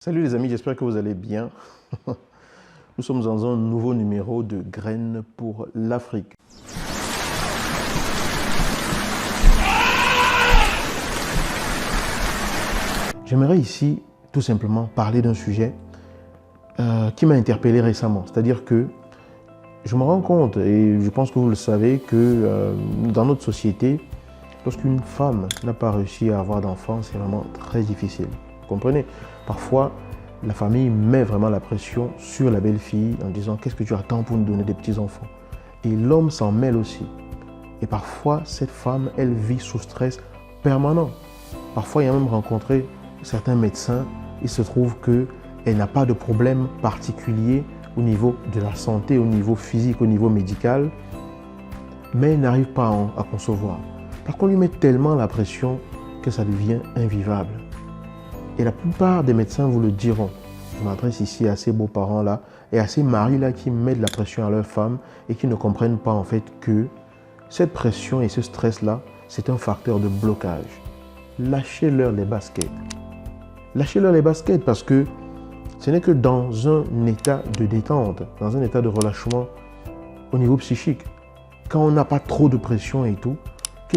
Salut les amis, j'espère que vous allez bien. Nous sommes dans un nouveau numéro de Graines pour l'Afrique. J'aimerais ici tout simplement parler d'un sujet qui m'a interpellé récemment. C'est-à-dire que je me rends compte, et je pense que vous le savez, que dans notre société, lorsqu'une femme n'a pas réussi à avoir d'enfants, c'est vraiment très difficile. Vous comprenez? Parfois, la famille met vraiment la pression sur la belle-fille en disant « Qu'est-ce que tu attends pour nous donner des petits-enfants ?» Et l'homme s'en mêle aussi. Et parfois, cette femme, elle vit sous stress permanent. Parfois, il a même rencontré certains médecins. Il se trouve qu'elle n'a pas de problème particulier au niveau de la santé, au niveau physique, au niveau médical, mais elle n'arrive pas à concevoir. Parce qu'on lui met tellement la pression que ça devient invivable. Et la plupart des médecins vous le diront. Je m'adresse ici à ces beaux-parents-là et à ces maris-là qui mettent la pression à leurs femmes et qui ne comprennent pas en fait que cette pression et ce stress-là, c'est un facteur de blocage. Lâchez-leur les baskets. Lâchez-leur les baskets parce que ce n'est que dans un état de détente, dans un état de relâchement au niveau psychique, quand on n'a pas trop de pression et tout, que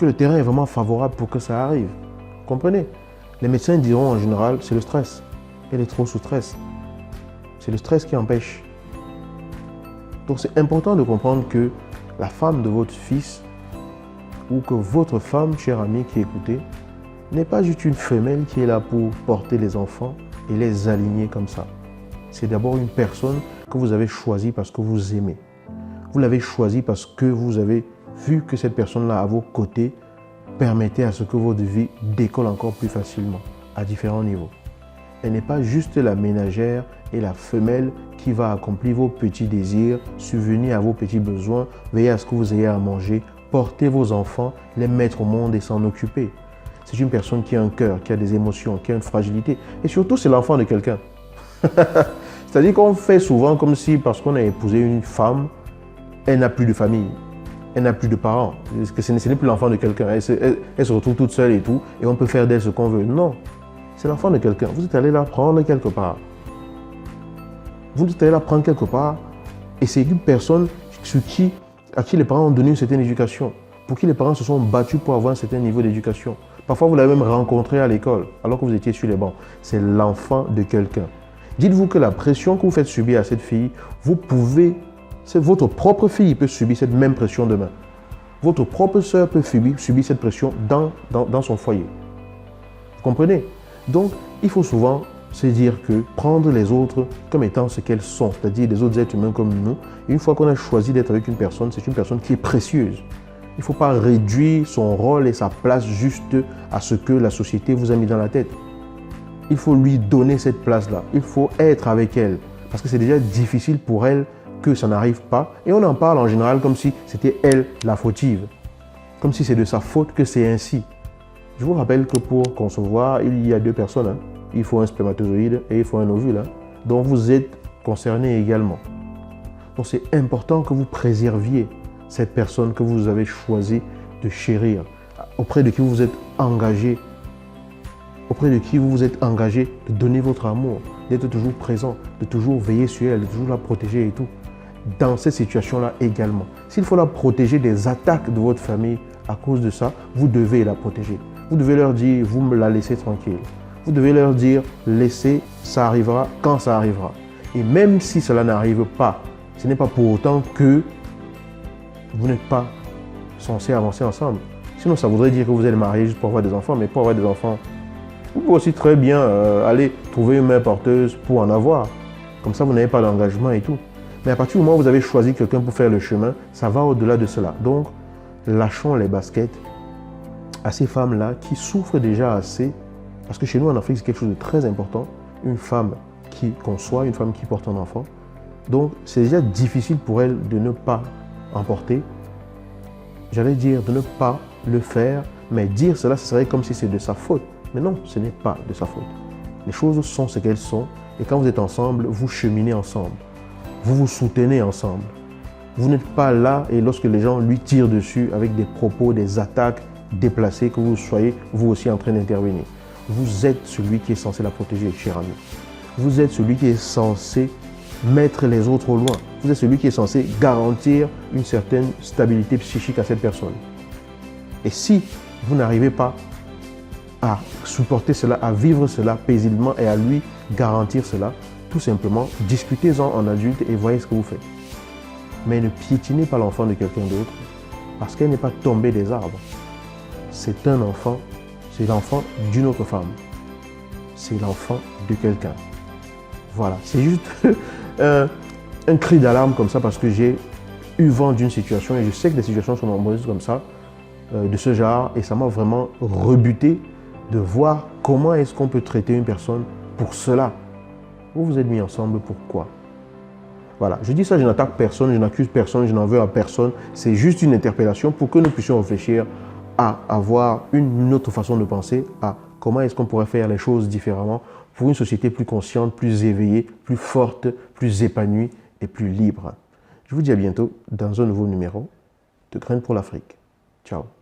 le terrain est vraiment favorable pour que ça arrive. Vous comprenez? Les médecins diront en général, c'est le stress. Elle est trop sous stress. C'est le stress qui empêche. Donc c'est important de comprendre que la femme de votre fils ou que votre femme, chère amie qui écoutez, n'est pas juste une femelle qui est là pour porter les enfants et les aligner comme ça. C'est d'abord une personne que vous avez choisie parce que vous aimez. Vous l'avez choisie parce que vous avez vu que cette personne-là à vos côtés permettait à ce que votre vie décolle encore plus facilement à différents niveaux. Elle n'est pas juste la ménagère et la femelle qui va accomplir vos petits désirs, subvenir à vos petits besoins, veiller à ce que vous ayez à manger, porter vos enfants, les mettre au monde et s'en occuper. C'est une personne qui a un cœur, qui a des émotions, qui a une fragilité. Et surtout, c'est l'enfant de quelqu'un. C'est-à-dire qu'on fait souvent comme si, parce qu'on a épousé une femme, elle n'a plus de famille. Elle n'a plus de parents. Ce n'est plus l'enfant de quelqu'un. Elle se retrouve toute seule et tout. Et on peut faire d'elle ce qu'on veut. Non. C'est l'enfant de quelqu'un. Vous êtes allé la prendre quelque part. Vous êtes allé la prendre quelque part. Et c'est une personne à qui les parents ont donné une certaine éducation. Pour qui les parents se sont battus pour avoir un certain niveau d'éducation. Parfois, vous l'avez même rencontré à l'école, alors que vous étiez sur les bancs. C'est l'enfant de quelqu'un. Dites-vous que la pression que vous faites subir à cette fille, votre propre fille peut subir cette même pression demain. Votre propre sœur peut subir cette pression dans son foyer. Vous comprenez? Donc, il faut souvent se dire que prendre les autres comme étant ce qu'elles sont, c'est-à-dire des autres êtres humains comme nous, une fois qu'on a choisi d'être avec une personne, c'est une personne qui est précieuse. Il ne faut pas réduire son rôle et sa place juste à ce que la société vous a mis dans la tête. Il faut lui donner cette place-là. Il faut être avec elle. Parce que c'est déjà difficile pour elle que ça n'arrive pas. Et on en parle en général comme si c'était elle la fautive. Comme si c'est de sa faute que c'est ainsi. Je vous rappelle que pour concevoir, il y a deux personnes. Il faut un spermatozoïde et il faut un ovule. Donc vous êtes concernés également. Donc c'est important que vous préserviez cette personne que vous avez choisi de chérir, auprès de qui vous vous êtes engagé, de donner votre amour, d'être toujours présent, de toujours veiller sur elle, de toujours la protéger et tout. Dans ces situations-là également. S'il faut la protéger des attaques de votre famille à cause de ça, vous devez la protéger. Vous devez leur dire, vous me la laissez tranquille. Vous devez leur dire, laissez, ça arrivera quand ça arrivera. Et même si cela n'arrive pas, ce n'est pas pour autant que vous n'êtes pas censés avancer ensemble. Sinon, ça voudrait dire que vous êtes mariés juste pour avoir des enfants, mais pour avoir des enfants, vous pouvez aussi très bien aller trouver une mère porteuse pour en avoir. Comme ça, vous n'avez pas d'engagement et tout. Mais à partir du moment où vous avez choisi quelqu'un pour faire le chemin, ça va au-delà de cela. Donc, lâchons les baskets à ces femmes-là qui souffrent déjà assez. Parce que chez nous, en Afrique, c'est quelque chose de très important. Une femme qui conçoit, une femme qui porte un enfant. Donc, c'est déjà difficile pour elle de ne pas emporter. J'allais dire de ne pas le faire, mais dire cela, ce serait comme si c'est de sa faute. Mais non, ce n'est pas de sa faute. Les choses sont ce qu'elles sont. Et quand vous êtes ensemble, vous cheminez ensemble. Vous vous soutenez ensemble. Vous n'êtes pas là et lorsque les gens lui tirent dessus avec des propos, des attaques déplacées, que vous soyez vous aussi en train d'intervenir. vous êtes celui qui est censé la protéger, cher ami. Vous êtes celui qui est censé mettre les autres au loin. Vous êtes celui qui est censé garantir une certaine stabilité psychique à cette personne. Et si vous n'arrivez pas à supporter cela, à vivre cela paisiblement et à lui garantir cela, tout simplement, discutez-en en adulte et voyez ce que vous faites. Mais ne piétinez pas l'enfant de quelqu'un d'autre parce qu'elle n'est pas tombée des arbres. C'est un enfant, c'est l'enfant d'une autre femme. C'est l'enfant de quelqu'un. Voilà, c'est juste un cri d'alarme comme ça parce que j'ai eu vent d'une situation et je sais que des situations sont nombreuses comme ça, de ce genre, et ça m'a vraiment rebuté de voir comment est-ce qu'on peut traiter une personne pour cela. Vous vous êtes mis ensemble, pourquoi? Voilà, je dis ça, je n'attaque personne, je n'accuse personne, je n'en veux à personne. C'est juste une interpellation pour que nous puissions réfléchir à avoir une autre façon de penser, à comment est-ce qu'on pourrait faire les choses différemment pour une société plus consciente, plus éveillée, plus forte, plus épanouie et plus libre. Je vous dis à bientôt dans un nouveau numéro de Graines pour l'Afrique. Ciao.